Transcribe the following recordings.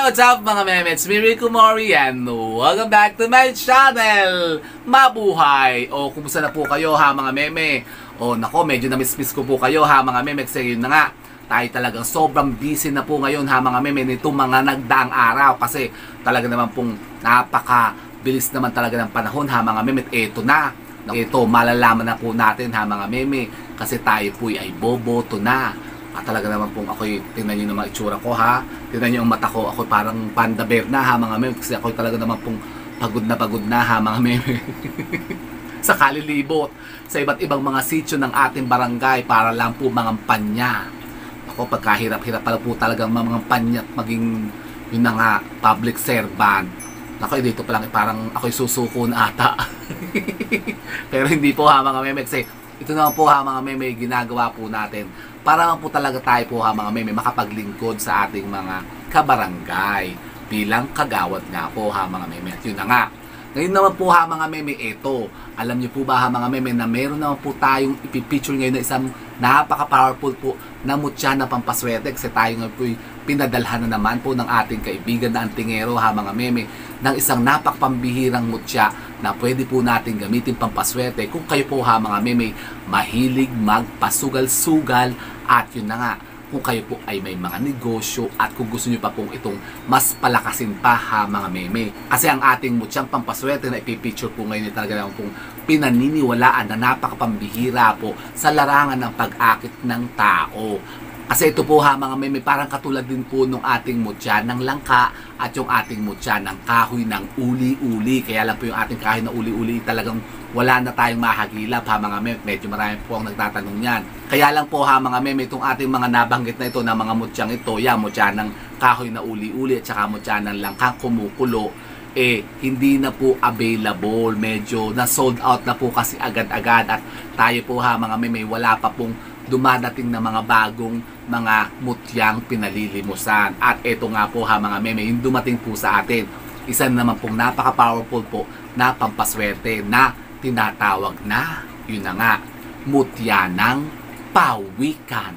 what's up mga meme? It's me, Rico Mori, and welcome back to my channel! Mabuhay! O, kumusta na po kayo ha mga meme? O, nako, medyo na-miss ko po kayo ha mga meme. Kasi yun na nga, tayo talagang sobrang busy na po ngayon ha mga meme nitong mga nagdaang araw. Kasi talaga naman pong napaka-bilis naman talaga ng panahon ha mga meme. At eto na. Ito, malalaman na po natin ha mga meme. Kasi tayo po ay boboto na. At talaga naman pong ako'y, tingnan nyo naman itsura ko ha. Tingnan nyo ang mata ko, ako'y parang panda bear na ha mga meme. Kasi ako'y talaga naman pong pagod na ha mga meme. Sa kalilibot, sa iba't ibang mga sityo ng ating barangay para lang po mangampanya. Ako, pagkahirap-hirap pala po talagang mangampanya at maging yun na nga, public servant. Ako, dito pa lang parang ako'y susuko na ata. Pero hindi po ha mga meme. Kasi ito naman po ha mga meme, ginagawa po natin para naman po talaga tayo po ha mga meme makapaglingkod sa ating mga kabarangay bilang kagawad nga po ha mga meme. At yun na nga, ngayon naman po ha mga meme, eto, alam niyo po ba ha mga meme na meron naman po tayong ipipicture ngayon na isang napaka-powerful po na mutya na pampaswerte. Kasi tayo nga po pinadalhan na naman po ng ating kaibigan na antingero ha mga meme ng isang napakapambihirang mutya na pwede po natin gamitin pampaswerte kung kayo po ha mga meme mahilig magpasugal-sugal. At yun na nga, kung kayo po ay may mga negosyo at kung gusto nyo pa pong itong mas palakasin pa ha mga meme. Kasi ang ating mutyang pampaswerte na ipipicture po ngayon ay talaga naman pong pinaniniwalaan na napakapambihira po sa larangan ng pag-akit ng tao. Kasi ito po ha mga meme, parang katulad din po nung ating mutya ng langka at yung ating mutya ng kahoy ng uli-uli. Kaya lang po yung ating kahoy ng uli-uli talagang wala na tayong mahagilap ha mga meme. Medyo marami po ang nagtatanong yan. Kaya lang po ha mga meme, itong ating mga nabanggit na ito na mga mutyang ito, yan, mutya ng kahoy na uli-uli at saka mutya ng langkang kumukulo, hindi na po available. Medyo na sold out na po kasi agad-agad. At tayo po ha mga meme, wala pa pong dumadating na mga bagong mga mutyang pinalilimusan. At ito nga po ha mga meme, yung dumating po sa atin, isa naman pong napaka-powerful po na pampaswerte na tinatawag na, yun na nga, mutya ng pawikan.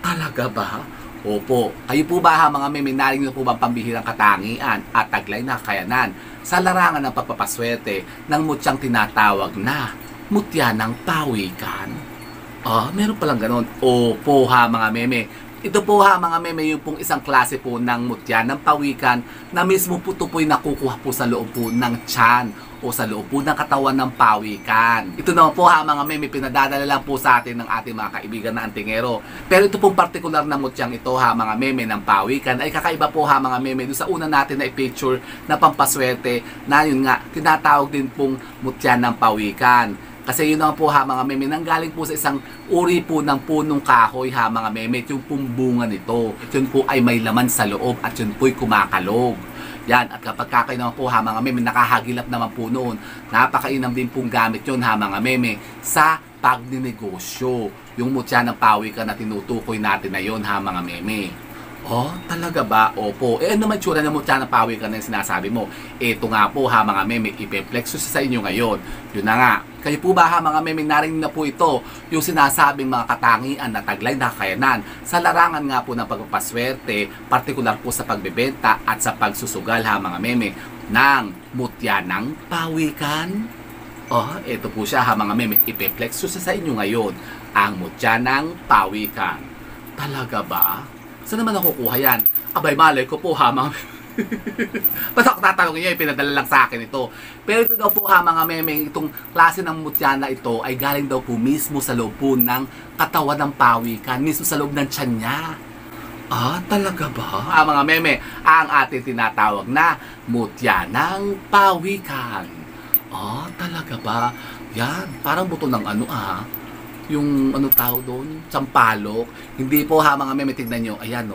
Talaga ba? Opo. Kayo po ba ha mga meme, narinig po ba pambihirang katangian at taglay na kakayanan sa larangan ng pagpapaswerte ng mutyang tinatawag na mutya ng pawikan? Meron palang ganon. Opo ha mga meme. Ito po ha mga meme, yung pong isang klase po ng mutya ng pawikan na mismo po ito po'y nakukuha po sa loob po ng tiyan o sa loob po ng katawan ng pawikan. Ito naman po ha mga meme, pinadadala lang po sa atin ng ating mga kaibigan na antingero. Pero ito pong partikular na mutyang ito ha mga meme ng pawikan ay kakaiba po ha mga meme doon sa una natin na i-picture na pampaswerte na yun nga, tinatawag din pong mutya ng pawikan. Kasi yun naman po ha mga meme, nanggaling po sa isang uri po ng punong kahoy ha mga meme, yung pumbungan nito. Yun po ay may laman sa loob at yun po'y kumakalog. Yan, at kapag kakain naman po ha mga meme, nakahagilap naman po noon. Napakainam din pong gamit yun ha mga meme sa pagninegosyo. Yung mutya ng pawikan na tinutukoy natin na yun ha mga meme. Talaga ba? Opo. Ano naman tsura ng mutya ng pawikan na yung sinasabi mo? Ito nga po ha mga meme, ipeflex sa inyo ngayon. Yun na nga. Kayo po ba ha mga meme, narinig na po ito yung sinasabing mga katangian na taglay na kakayanan sa larangan nga po ng pagpapaswerte, partikular po sa pagbebenta at sa pagsusugal ha mga meme ng mutya ng pawikan? Ito po siya ha mga meme, ipeflex sa inyo ngayon ang mutya ng pawikan. Talaga ba? Saan naman nakukuha yan? Abay, malay ko po ha mga meme. Ba't ako tatanungin niya, pinadala lang sa akin ito. Pero ito daw po ha mga meme, itong klase ng mutya na ito ay galing daw po mismo sa loob po ng katawan ng pawikan, mismo sa loob ng tiyan niya. Talaga ba? Mga meme, ang ating tinatawag na mutya ng pawikan. Talaga ba? Yan, parang buto ng yung tawag doon, sampalok. Hindi po ha mga meme, tignan nyo, ayan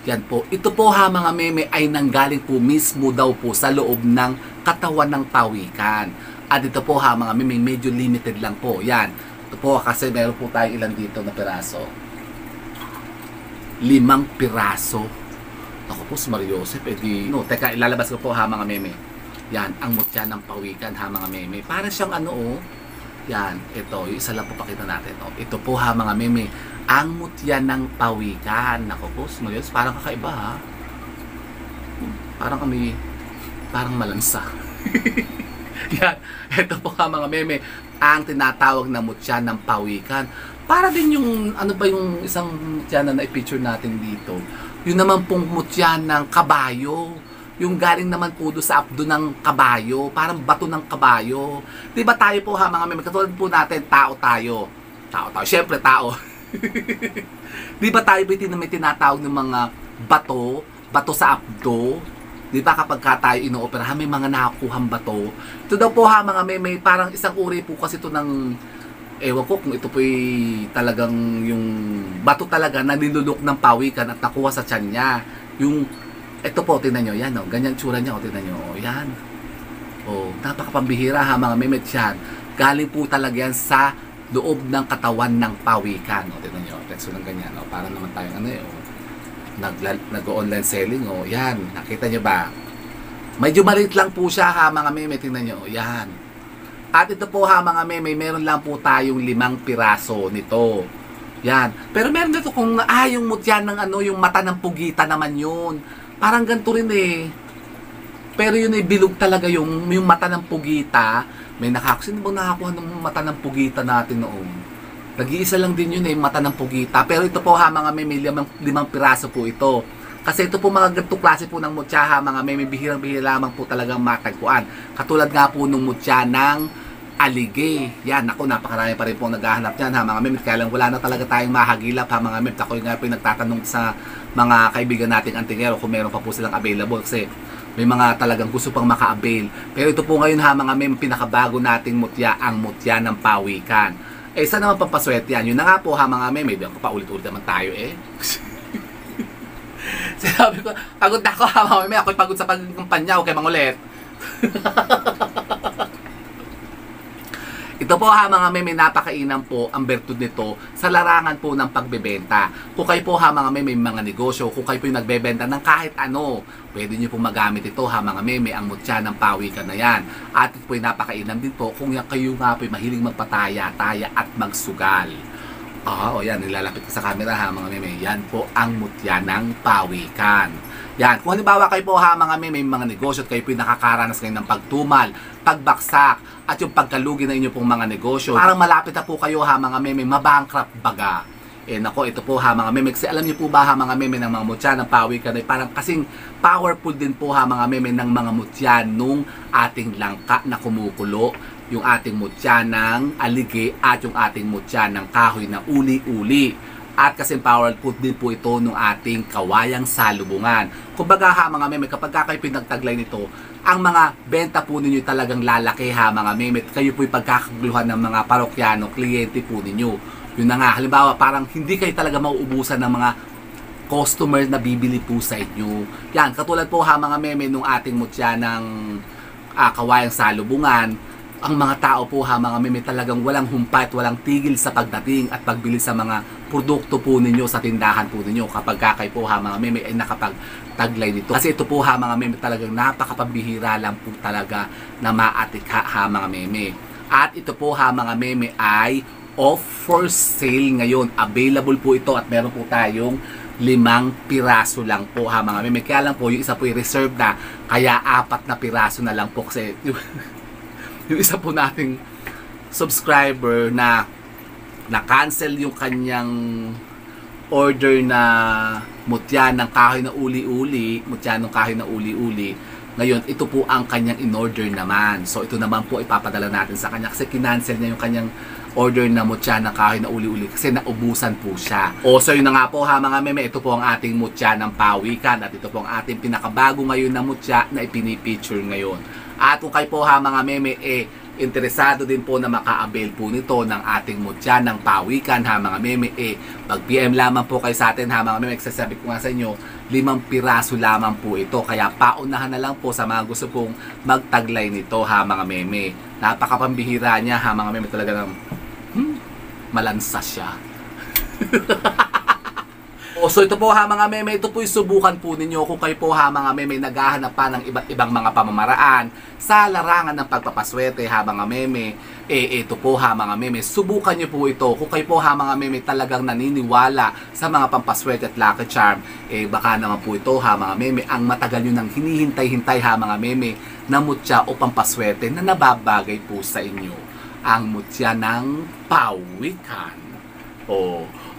yan po. Ito po ha mga meme ay nanggaling po mismo daw po sa loob ng katawan ng pawikan. At ito po ha mga meme, medyo limited lang po. Yan. Ito po kasi meron po tayo ilan dito na piraso. 5 piraso. Ako po, Mario Joseph. Teka, ilalabas ko po ha mga meme. Yan, ang mutya ng pawikan ha mga meme. Para siyang yan, ito, yung isa lang po pakita natin. Ito po ha mga meme, ang mutya ng pawikan. Naku po, parang kakaiba ha. Parang kami, parang malansa. Yan, ito po ha mga meme, ang tinatawag na mutya ng pawikan. Para din yung, ano ba yung isang mutya na na-picture natin dito? Yun naman pong mutya ng kabayo. Yung galing naman po doon sa abdo ng kabayo. Parang bato ng kabayo. Diba tayo po ha mga meme, katulad po natin, tao tayo. Tao, syempre tao. Diba tayo may tinatawag ng mga bato sa abdo? Di ba kapag tayo inooperahan, may mga nakakuhang bato. Ito daw po ha mga meme, parang isang uri po kasi ito ng, ewan ko kung ito po'y talagang yung bato talaga na nilulok ng pawikan at nakuha sa tiyan niya. Yung, ito po, tingnan nyo, yan o, ganyan tsura niya o, tingnan nyo, o, yan. O, napakapambihira ha mga meme yan. Galing po talaga yan sa loob ng katawan ng pawikan. O, tingnan nyo, tekso ng ganyan, o, para naman tayong ano eh, o. Nag-online selling, oh, yan. Nakita nyo ba? Medyo maliit lang po siya ha, mga meme. Tingnan nyo, yan. At ito po ha, mga meme, meron lang po tayong 5 piraso nito. Yan. Pero meron dito kung, yung mutya ng ano, yung mata ng pugita naman yun. Parang ganito rin eh. Pero yun ay bilog talaga yung mata ng pugita. May sino bang nakakuha ng mata ng pugita natin noon? Nag-iisa lang din yun eh, mata ng pugita. Pero ito po ha, mga meme, 5 piraso po ito. Kasi ito po mga ganito klase po ng mutya ha, mga meme, bihirang-bihira lamang po talagang matagpuan. Katulad nga po ng mutya ng alige. Yan, ako, napakarami pa rin po naghahanap yan ha, mga meme. Kaya lang wala na talaga tayong mahagilap ha, mga meme. Ako nga po yung nagtatanong sa mga kaibigan nating antingero kung meron pa po silang available. Kasi may mga talagang gusto pang maka-avail. Pero ito po ngayon ha, mga meme, pinakabago nating mutya, ang mutya ng pawikan. Eh, saan naman pampaswerte yan? Yun na nga po ha mga meme, maybe pa ulit-ulit naman tayo eh. Sabi ko, pagod na ako ha mga meme, ako'y pagod sa pagkampanya, okay mangulit. Ito po ha mga meme, napakainam po ang bertud nito sa larangan po ng pagbebenta. Kung kayo po ha mga meme, may mga negosyo, kung kayo po yung nagbebenta ng kahit ano, pwede nyo po magamit ito ha mga meme, ang mutya ng pawikan na yan. At ito po yung napakainam din po kung kayo nga po yung mahiling magpataya-taya at magsugal. O yan, nilalapit ko sa camera ha mga meme, yan po ang mutya ng pawikan. Yan, kung halimbawa kayo po ha mga meme, may mga negosyo at kayo po yung nakakaranas ngayon ng pagtumal, pagbaksak, at yung pagkalugi na inyo pong mga negosyo, parang malapit na po kayo ha mga meme, mabankrupt baga. Eh nako, ito po ha mga meme, kasi alam niyo po ba ha mga meme ng mga mutya ng pawikan ay parang kasing powerful din po ha mga meme ng mga mutya nung ating langka na kumukulo, yung ating mutya ng alige at yung ating mutya ng kahoy na uli-uli. At kasi powerful din po ito ng ating kawayang salubungan. Kumbaga ha mga meme, kapag kayo pinagtaglay nito, ang mga benta po ninyo talagang lalaki ha mga meme. Kayo po yung pagkakaguluhan ng mga parokyano, kliyente po ninyo. Yun na nga, halimbawa parang hindi kayo talaga mauubusan ng mga customer na bibili po sa inyo. Yan, katulad po ha mga meme nung ating mutya ng kawayang salubungan. Ang mga tao po ha mga meme talagang walang humpay at walang tigil sa pagdating at pagbili sa mga produkto po ninyo sa tindahan po ninyo kapag kayo po ha mga meme ay nakapagtaglay nito. Kasi ito po ha mga meme talagang napakapambihira lang po talaga na maatikha ha mga meme. At ito po ha mga meme ay off for sale ngayon. Available po ito at meron po tayong 5 piraso lang po ha mga meme. Kaya lang po yung isa po yung reserve na, kaya 4 na piraso na lang po kasi yung isa po nating subscriber na na-cancel yung kanyang order na mutya ng kahoy na uli-uli, mutya ng kahoy na uli-uli. Ngayon, ito po ang kanyang in-order naman. So, ito naman po ipapadala natin sa kanya kasi kinancel niya yung kanyang order na mutya ng kahoy na uli-uli kasi naubusan po siya. So yun na nga po ha mga meme, ito po ang ating mutya ng pawikan at ito po ang ating pinakabago ngayon na mutya na ipinipicture ngayon. At kung kayo po ha mga meme, interesado din po na maka-avail po nito ng ating mutya ng pawikan ha mga meme, mag-PM lamang po kayo sa atin ha mga meme. Sasabi ko nga sa inyo, 5 piraso lamang po ito. Kaya paunahan na lang po sa mga gusto pong magtaglay nito ha mga meme. Napakapambihira niya ha mga meme, talaga ng malansa siya. So ito po ha mga meme, ito po subukan po ninyo kung kayo po ha mga meme naghahanap pa ng iba't ibang mga pamamaraan sa larangan ng pagpapaswerte ha mga meme. Ito po ha mga meme, subukan nyo po ito. Kung kayo po ha mga meme talagang naniniwala sa mga pampaswerte at lucky charm, baka naman po ito ha mga meme, ang matagal nyo nang hinihintay-hintay ha mga meme na mutya o pampaswerte na nababagay po sa inyo. Ang mutya ng pawikan.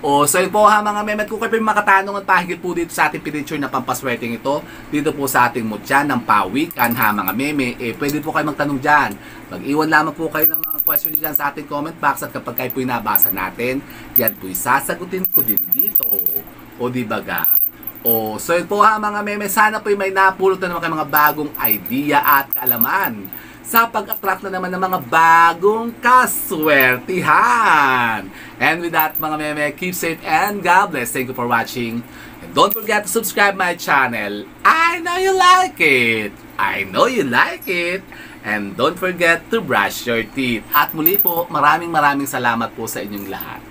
So yun po ha mga meme, at kung kayo po makatanungan pahigit po dito sa ating picture na pampaswerteng ito, dito po sa ating mutya ng pawikan ha mga meme, pwede po kayo magtanong dyan. Mag-iwan lamang po kayo ng mga questions dyan sa ating comment box, at kapag kayo po nabasa natin, yan po sasagutin ko din dito. O di ba ga? So yun po ha mga meme, sana po may napulot na naman kayo mga bagong idea at kaalaman sa pag-attract na naman ng mga bagong kaswertihan. And with that mga meme, keep safe and God bless. Thank you for watching. And don't forget to subscribe my channel. I know you like it. I know you like it. And don't forget to brush your teeth. At muli po, maraming salamat po sa inyong lahat.